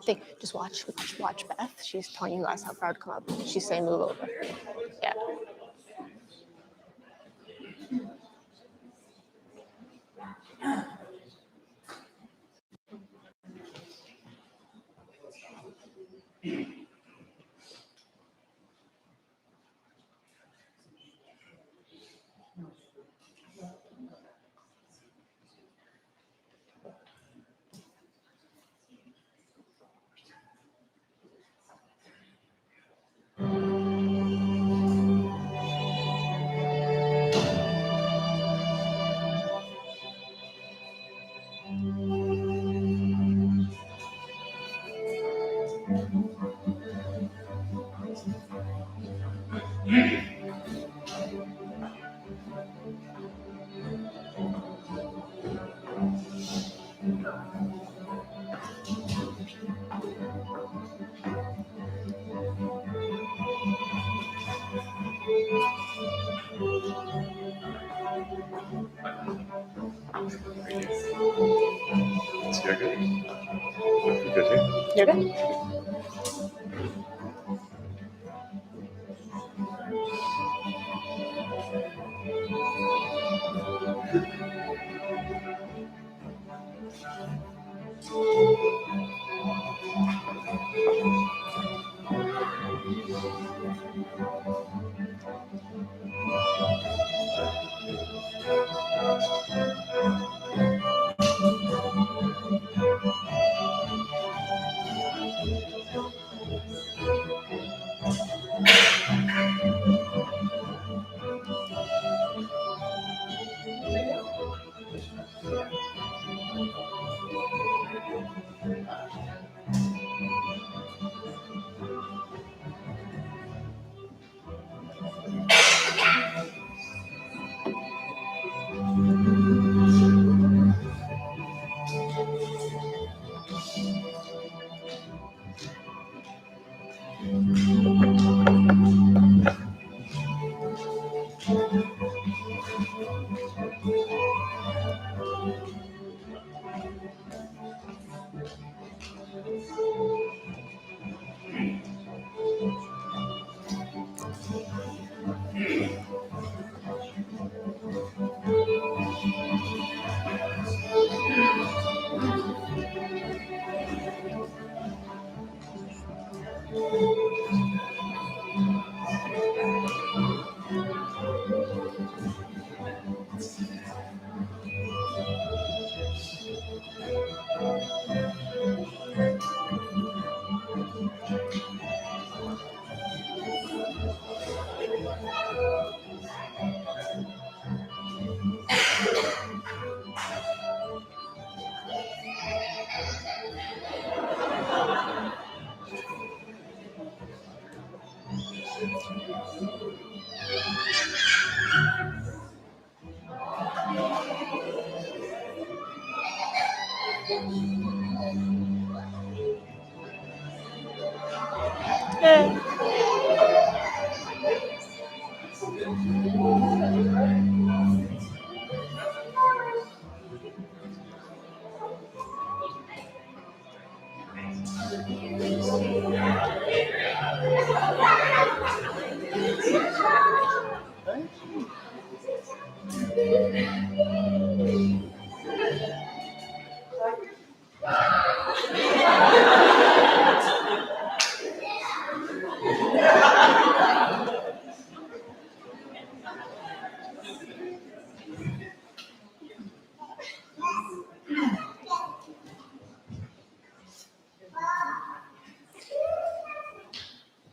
thing. Just watch Beth. She's telling you guys how far to come up. She's saying move over. Yeah. You're good. You're good here. You're good.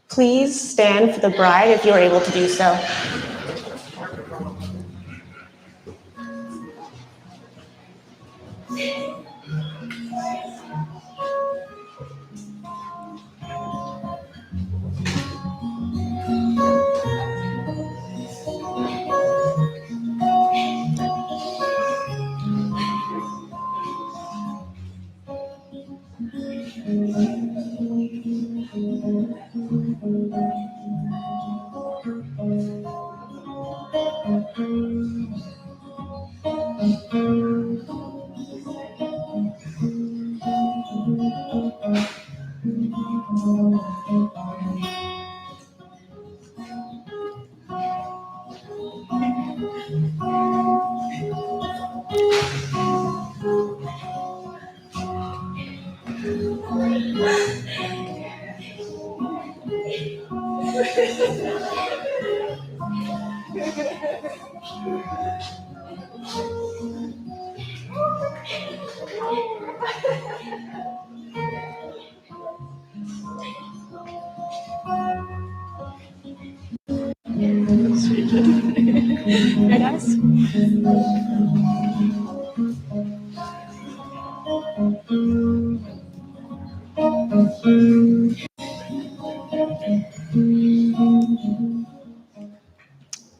Please stand for the bride if you are able to do so. Hey guys.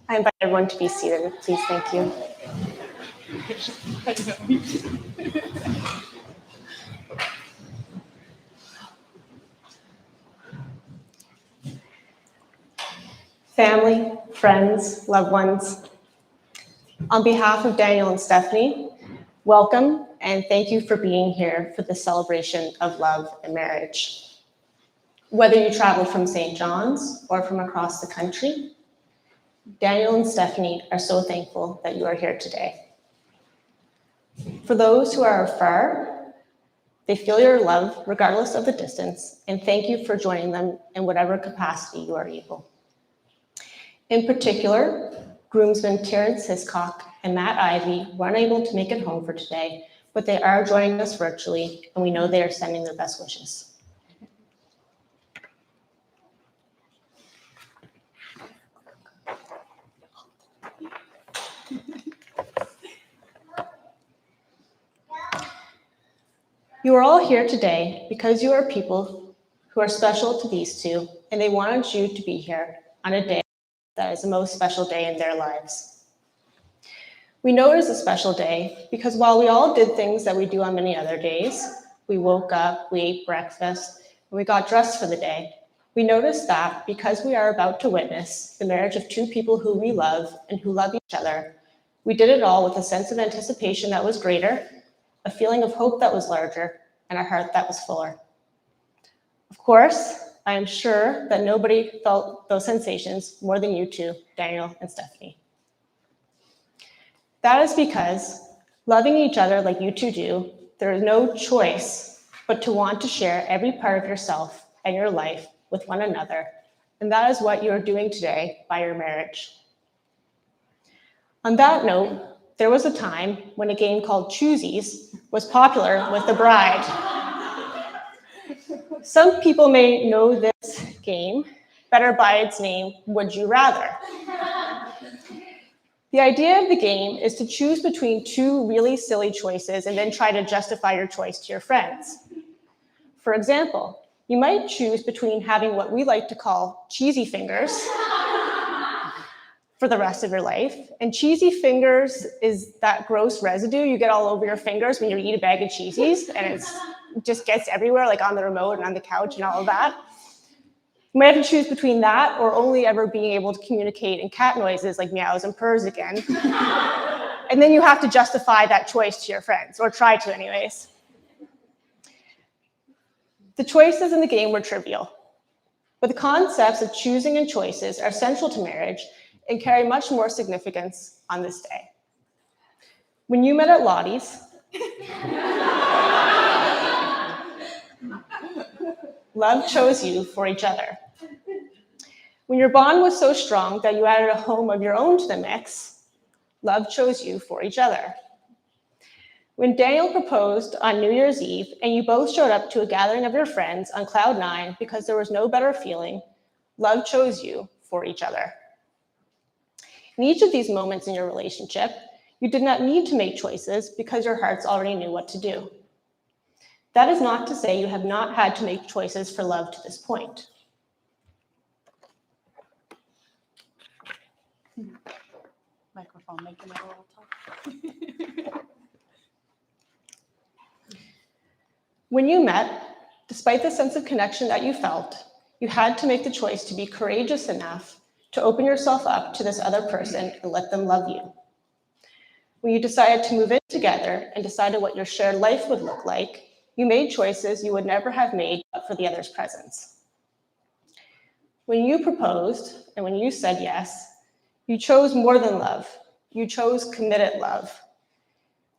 I invite everyone to be seated, please. Thank you. Family, friends, loved ones, on behalf of Daniel and Stephanie, welcome and thank you for being here for the celebration of love and marriage. Whether you traveled from St. John's or from across the country, Daniel and Stephanie are so thankful that you are here today. For those who are afar, they feel your love regardless of the distance, and thank you for joining them in whatever capacity you are able. In particular, groomsmen Terrence Hiscock and Matt Ivy were unable to make it home for today, but they are joining us virtually, and we know they are sending their best wishes. You are all here today because you are people who are special to these two, and they wanted you to be here on a day that is the most special day in their lives. We know it is a special day because while we all did things that we do on many other days, we woke up, we ate breakfast, and we got dressed for the day, we noticed that because we are about to witness the marriage of two people who we love and who love each other, we did it all with a sense of anticipation that was greater, a feeling of hope that was larger, and a heart that was fuller. Of course, I am sure that nobody felt those sensations more than you two, Daniel and Stephanie. That is because loving each other like you two do, there is no choice but to want to share every part of yourself and your life with one another, and that is what you are doing today by your marriage. On that note, there was a time when a game called Choosies was popular with the bride. Some people may know this game better by its name, Would You Rather? The idea of the game is to choose between two really silly choices and then try to justify your choice to your friends. For example, you might choose between having what we like to call cheesy fingers for the rest of your life. And cheesy fingers is that gross residue you get all over your fingers when you eat a bag of cheesies, and it just gets everywhere, like on the remote and on the couch and all of that. You might have to choose between that or only ever being able to communicate in cat noises like meows and purrs again. And then you have to justify that choice to your friends, or try to anyways. The choices in the game were trivial, but the concepts of choosing and choices are central to marriage and carry much more significance on this day. When you met at Lottie's, love chose you for each other. When your bond was so strong that you added a home of your own to the mix, love chose you for each other. When Daniel proposed on New Year's Eve and you both showed up to a gathering of your friends on cloud 9 because there was no better feeling, love chose you for each other. In each of these moments in your relationship, you did not need to make choices because your hearts already knew what to do. That is not to say you have not had to make choices for love to this point. Microphone making it a little tough. When you met, despite the sense of connection that you felt, you had to make the choice to be courageous enough to open yourself up to this other person and let them love you. When you decided to move in together and decided what your shared life would look like, you made choices you would never have made but for the other's presence. When you proposed and when you said yes, you chose more than love. You chose committed love.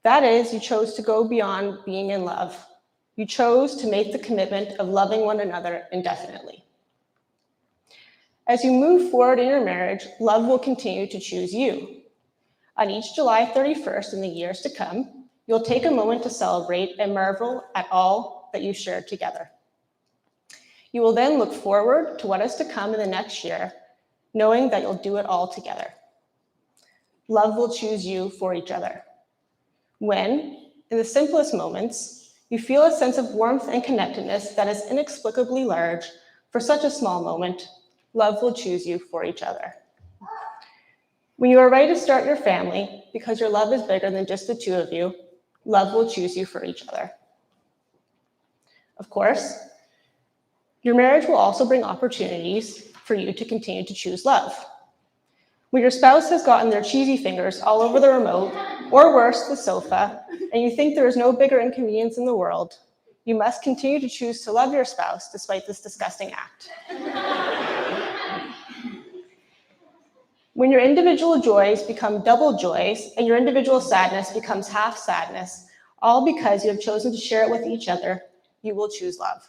That is, you chose to go beyond being in love. You chose to make the commitment of loving one another indefinitely. As you move forward in your marriage, love will continue to choose you. On each July 31st in the years to come, you'll take a moment to celebrate and marvel at all that you shared together. You will then look forward to what is to come in the next year, knowing that you'll do it all together. Love will choose you for each other. When, in the simplest moments, you feel a sense of warmth and connectedness that is inexplicably large for such a small moment, love will choose you for each other. When you are ready to start your family, because your love is bigger than just the two of you, love will choose you for each other. Of course, your marriage will also bring opportunities for you to continue to choose love. When your spouse has gotten their cheesy fingers all over the remote, or worse, the sofa, and you think there is no bigger inconvenience in the world, you must continue to choose to love your spouse despite this disgusting act. When your individual joys become double joys and your individual sadness becomes half sadness, all because you have chosen to share it with each other, you will choose love.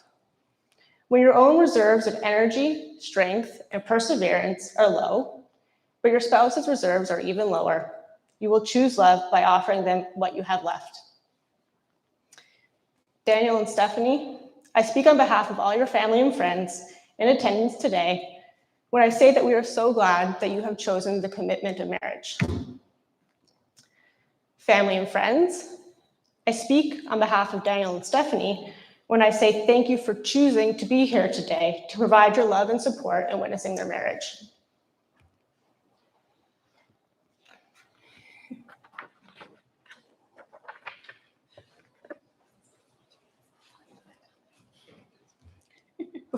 When your own reserves of energy, strength, and perseverance are low, but your spouse's reserves are even lower, you will choose love by offering them what you have left. Daniel and Stephanie, I speak on behalf of all your family and friends in attendance today when I say that we are so glad that you have chosen the commitment of marriage. Family and friends, I speak on behalf of Daniel and Stephanie when I say thank you for choosing to be here today to provide your love and support in witnessing their marriage.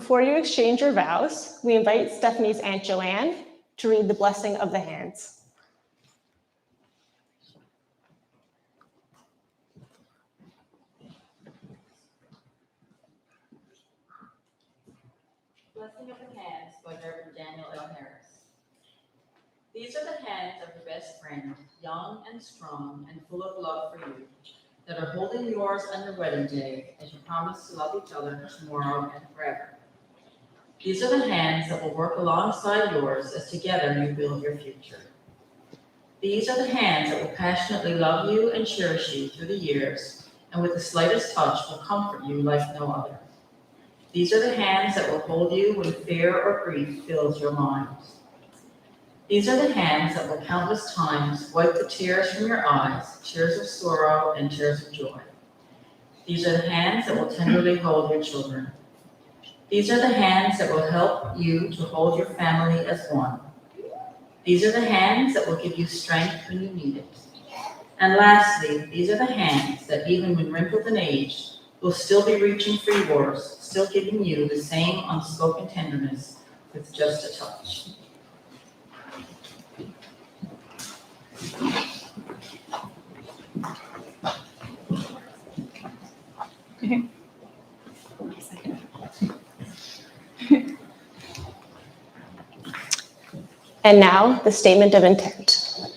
Before you exchange your vows, we invite Stephanie's Aunt Joanne to read the blessing of the hands. Blessing of the hands by Reverend Daniel L. Harris. These are the hands of your best friend, young and strong and full of love for you, that are holding yours on your wedding day as you promise to love each other tomorrow and forever. These are the hands that will work alongside yours as together you build your future. These are the hands that will passionately love you and cherish you through the years, and with the slightest touch will comfort you like no other. These are the hands that will hold you when fear or grief fills your mind. These are the hands that will countless times wipe the tears from your eyes, tears of sorrow and tears of joy. These are the hands that will tenderly hold your children. These are the hands that will help you to hold your family as one. These are the hands that will give you strength when you need it. And lastly, these are the hands that even when wrinkled and aged, will still be reaching for yours, still giving you the same unspoken tenderness with just a touch. And now, the statement of intent.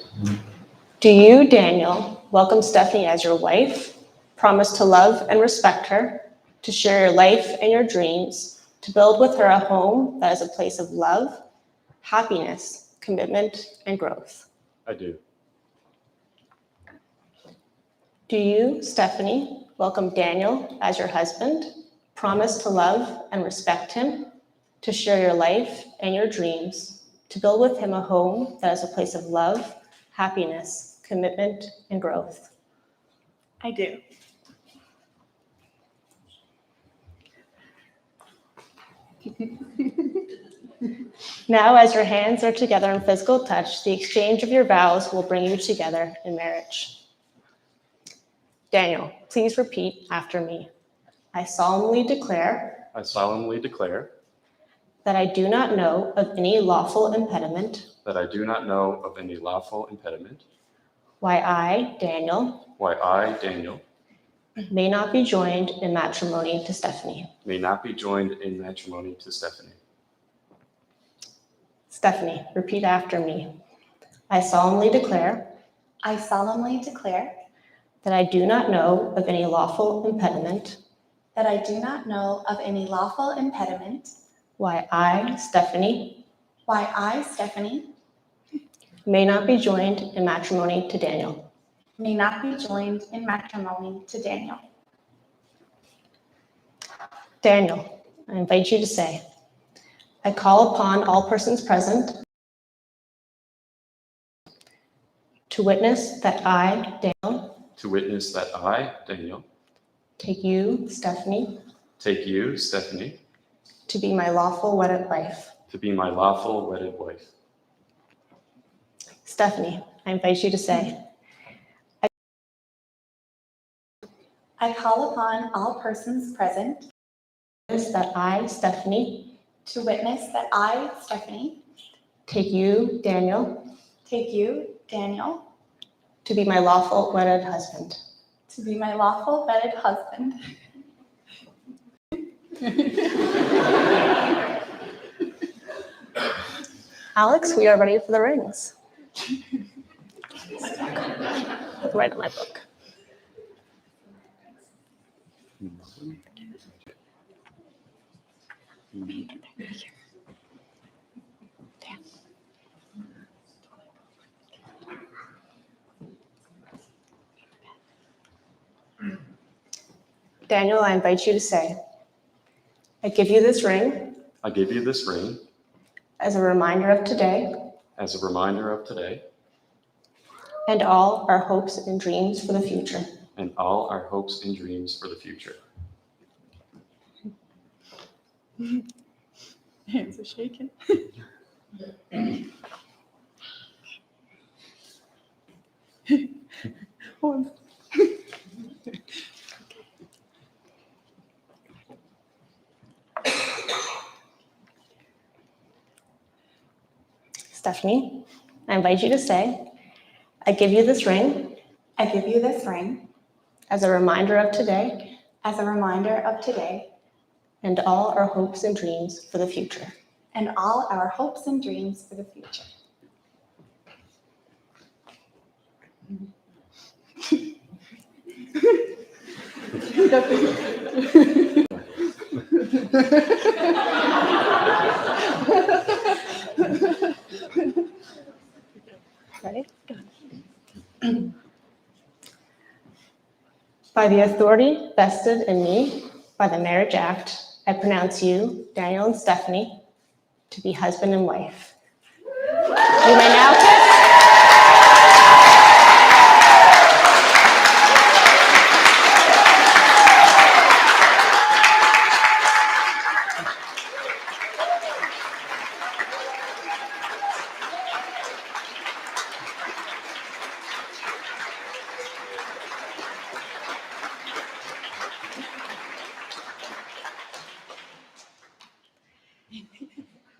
Do you, Daniel, welcome Stephanie as your wife, promise to love and respect her, to share your life and your dreams, to build with her a home that is a place of love, happiness, commitment, and growth? I do. Do you, Stephanie, welcome Daniel as your husband, promise to love and respect him, to share your life and your dreams, to build with him a home that is a place of love, happiness, commitment, and growth? I do. Now, as your hands are together in physical touch, the exchange of your vows will bring you together in marriage. Daniel, please repeat after me. I solemnly declare I solemnly declare that I do not know of any lawful impediment that I do not know of any lawful impediment why I, Daniel, may not be joined in matrimony to Stephanie. may not be joined in matrimony to Stephanie. Stephanie, repeat after me. I solemnly declare I solemnly declare that I do not know of any lawful impediment that I do not know of any lawful impediment why I, Stephanie, why I, Stephanie, may not be joined in matrimony to Daniel. may not be joined in matrimony to Daniel. Daniel, I invite you to say, I call upon all persons present to witness that I, Daniel, to witness that I, Daniel, take you, Stephanie, take you, Stephanie, to be my lawful wedded wife. to be my lawful wedded wife. Stephanie, I invite you to say, I call upon all persons present witness that I, Stephanie, to witness that I, Stephanie, take you, Daniel, take you, Daniel, to be my lawful wedded husband. to be my lawful wedded husband. Alex, we are ready for the rings. Right in my book. Daniel, I invite you to say, I give you this ring I give you this ring as a reminder of today as a reminder of today and all our hopes and dreams for the future. and all our hopes and dreams for the future. Hands are shaking. Stephanie, I invite you to say, I give you this ring I give you this ring as a reminder of today as a reminder of today and all our hopes and dreams for the future. and all our hopes and dreams for the future. Ready? By the authority vested in me by the Marriage Act, I pronounce you, Daniel and Stephanie, to be husband and wife. You may now kiss.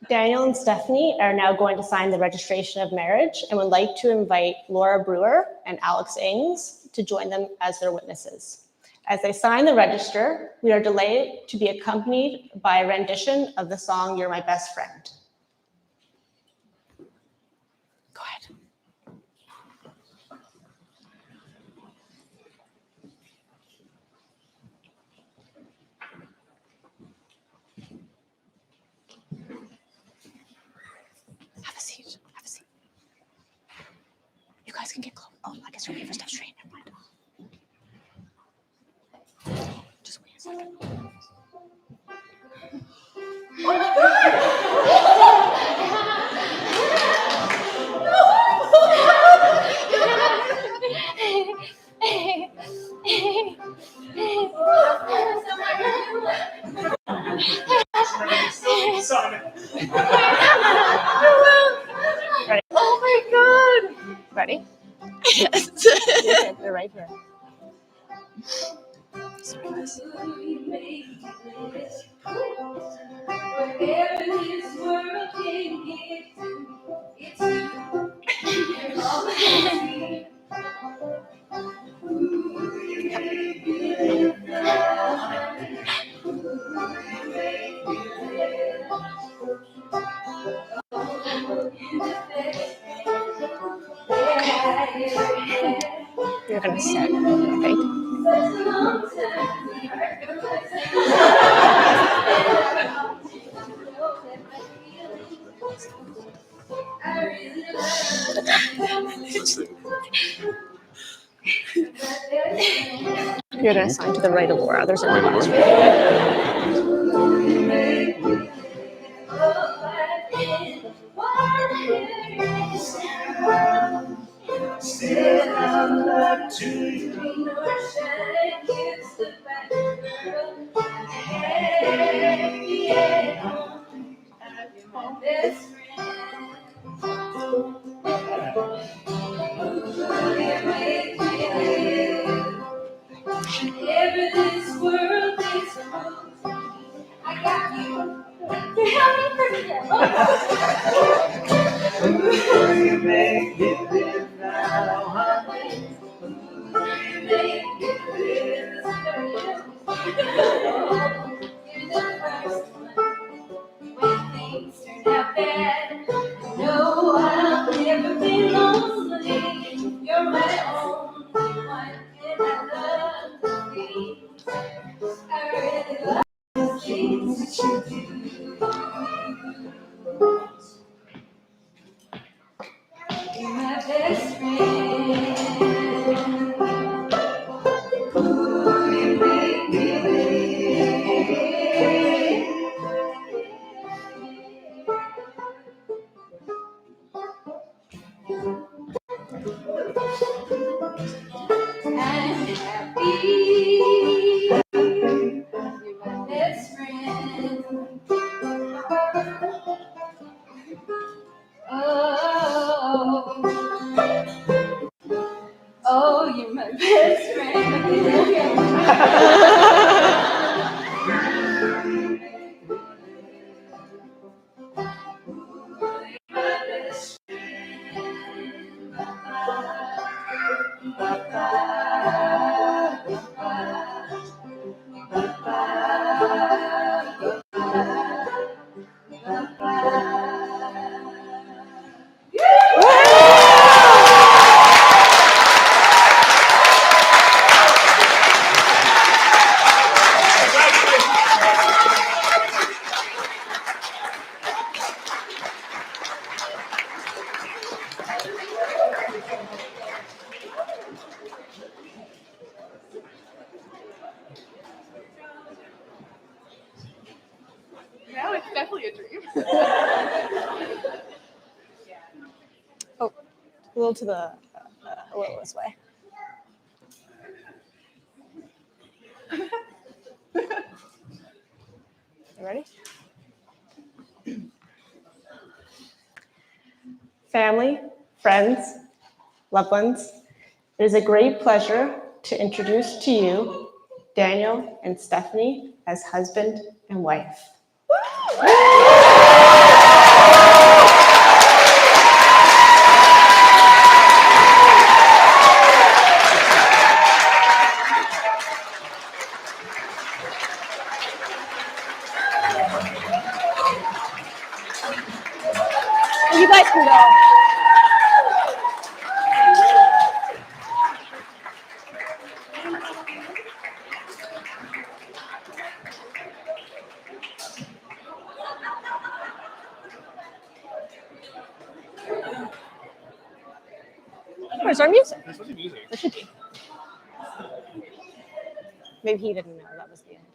Daniel and Stephanie are now going to sign the registration of marriage and would like to invite Laura Brewer and Alex Ings to join them as their witnesses. As they sign the register, we are delighted to be accompanied by a rendition of the song, You're My Best Friend. Go ahead. Have a seat. Have a seat. You guys can get close. Oh, I guess you're waiting for stuff straight. Never mind. Just wait a second. Ready? Oh my God! Ready? Yes. Okay, they're right here. Sorry, guys. Whatever this world can get to, it's you. You're all I see. Ooh, you make me live. Ooh, you make me live. Oh, you're the best that I ever had. You're gonna sit, okay? Such a long time. I really love you. You're gonna assign to the right of Laura. There's a Right class. Said I'm not too green or shine, kiss the back girl. Hey, yeah, you're my best friend. You make me live. Every this world is rules. I got you. You help me forget. You make me live now, honey. You make me live. You're the first one when things turn out bad. No, I'll never be lonely. You're my only one, and I love you. I really love the things that you do. You're my best friend. You make me live. I'm happy. You're my best friend. Oh, you're my best Now it's definitely a dream. A little to the, a little this way. You ready? Family, friends, loved ones, it is a great pleasure to introduce to you Daniel and Stephanie as husband and wife. You guys can go. Where's our music? There's supposed to be music. There should be. Maybe he didn't know that was the end.